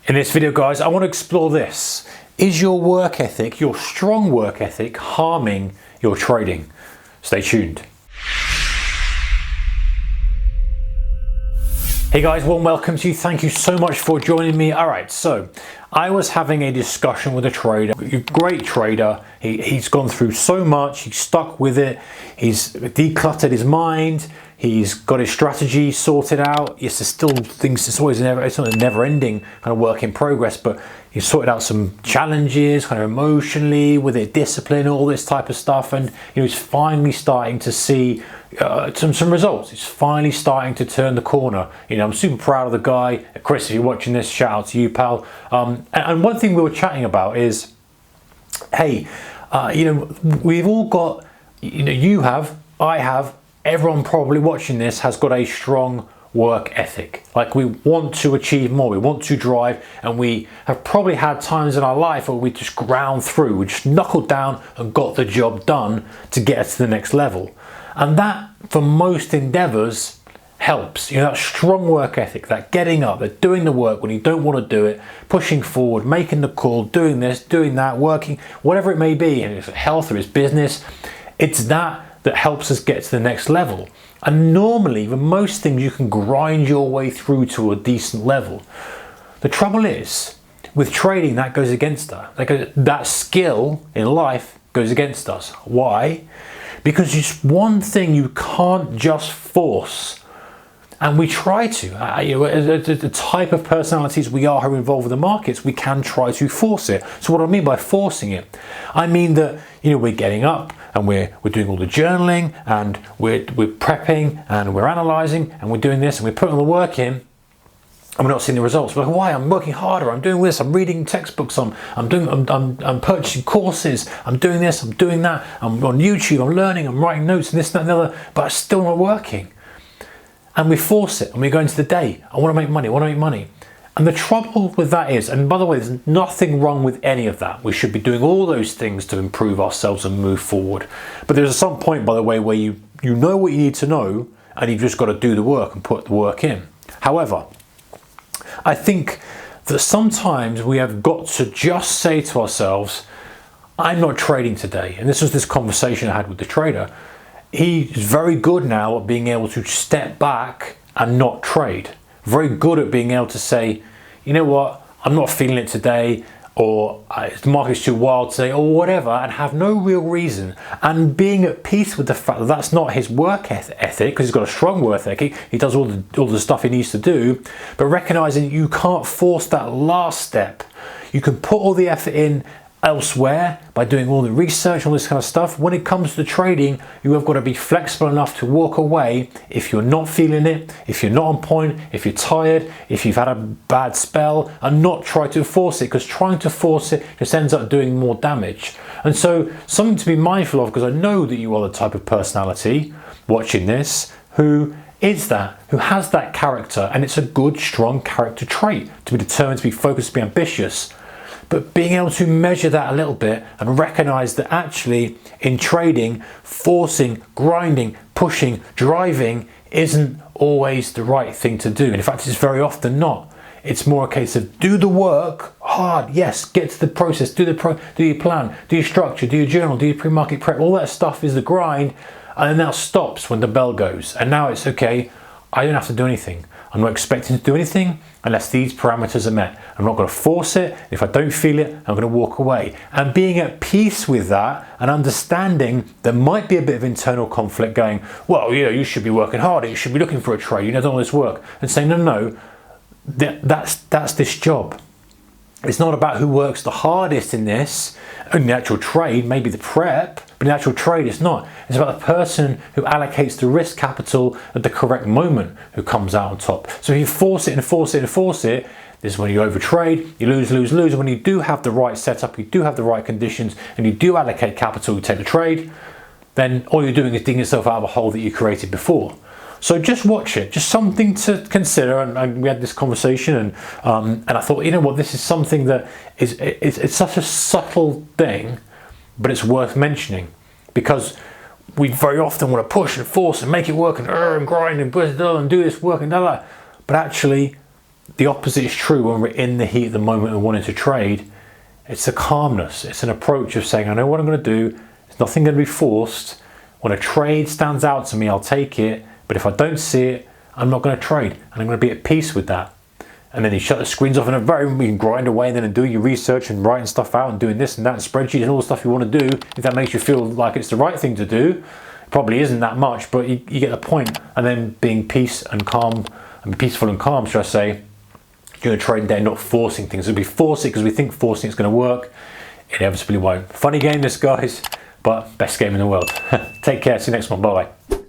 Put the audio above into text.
In this video, guys, I want to explore this. Is your work ethic, your strong work ethic, harming your trading? Stay tuned. Hey guys, warm welcome to you. Thank you so much for joining me. All right, so I was having a discussion with a trader, a great trader. He's gone through so much, he's stuck with it, he's decluttered his mind, he's got his strategy sorted out. Yes, there's still things, it's not a never ending kind of work in progress, but he's sorted out some challenges kind of emotionally with it, discipline, all this type of stuff. And he's finally starting to see some results. He's finally starting to turn the corner. I'm super proud of the guy. Chris, if you're watching this, shout out to you, pal. And one thing we were chatting about is, hey, we've all got, you have, I have, everyone probably watching this has got a strong work ethic. Like, we want to achieve more, we want to drive, and we have probably had times in our life where we just ground through, we just knuckled down and got the job done to get us to the next level. And that, for most endeavors, helps. That strong work ethic, that getting up, that doing the work when you don't want to do it, pushing forward, making the call, doing this, doing that, working, whatever it may be, and it's health or it's business, it's that helps us get to the next level. And normally, with most things, you can grind your way through to a decent level. The trouble is, with trading, that goes against us. That skill in life goes against us. Why? Because it's one thing you can't just force. And we try to. The type of personalities we are who are involved with the markets, we can try to force it. So what do I mean by forcing it? I mean that we're getting up and we're doing all the journaling and we're prepping and we're analysing and we're doing this and we're putting the work in, and we're not seeing the results. But why? I'm working harder. I'm doing this. I'm reading textbooks. I'm purchasing courses. I'm doing this. I'm doing that. I'm on YouTube. I'm learning. I'm writing notes and this, that, and the other. But it's still not working. And we force it, and we go into the day. I want to make money. I want to make money. And the trouble with that is, and by the way, there's nothing wrong with any of that. We should be doing all those things to improve ourselves and move forward. But there's some point, by the way, where you know what you need to know, and you've just got to do the work and put the work in. However, I think that sometimes we have got to just say to ourselves, I'm not trading today. And this was this conversation I had with the trader. He's very good now at being able to step back and not trade. Very good at being able to say, you know what, I'm not feeling it today, or the market's too wild today, or whatever, and have no real reason. And being at peace with the fact that that's not his work ethic, because he's got a strong work ethic, he does all the stuff he needs to do, but recognizing you can't force that last step. You can put all the effort in elsewhere by doing all the research, all this kind of stuff. When it comes to trading, you have got to be flexible enough to walk away if you're not feeling it, if you're not on point, if you're tired, if you've had a bad spell, and not try to force it, because trying to force it just ends up doing more damage. And so something to be mindful of, because I know that you are the type of personality watching this who has that character, and it's a good, strong character trait to be determined, to be focused, to be ambitious. But being able to measure that a little bit and recognize that actually in trading, forcing, grinding, pushing, driving isn't always the right thing to do. And in fact, it's very often not. It's more a case of do the work hard, yes, get to the process, do your plan, do your structure, do your journal, do your pre-market prep. All that stuff is the grind, and then that stops when the bell goes. And now it's okay, I don't have to do anything. I'm not expecting to do anything unless these parameters are met. I'm not going to force it. If I don't feel it, I'm going to walk away. And being at peace with that and understanding there might be a bit of internal conflict going, well, you should be working harder. You should be looking for a trade. Done all this work. And saying, no, that's this job. It's not about who works the hardest in this, in the actual trade, maybe the prep, but in the actual trade it's not. It's about the person who allocates the risk capital at the correct moment who comes out on top. So if you force it and force it and force it, this is when you overtrade, you lose. And when you do have the right setup, you do have the right conditions, and you do allocate capital, you take the trade, then all you're doing is digging yourself out of a hole that you created before. So just watch it, just something to consider. And we had this conversation, and I thought, this is something that it's such a subtle thing, but it's worth mentioning, because we very often want to push and force and make it work and grind and do this work and that. But actually, the opposite is true when we're in the heat of the moment and wanting to trade. It's a calmness. It's an approach of saying, I know what I'm going to do. There's nothing going to be forced. When a trade stands out to me, I'll take it. But if I don't see it, I'm not going to trade. And I'm going to be at peace with that. And then you shut the screens off, and you can grind away and then do your research and writing stuff out and doing this and that and spreadsheets and all the stuff you want to do. If that makes you feel like it's the right thing to do, it probably isn't that much, but you get the point. And then being peaceful and calm, should I say, during a trading day, not forcing things. If we force it because we think forcing it's going to work, it inevitably won't. Funny game this, guys, but best game in the world. Take care. See you next one. Bye bye.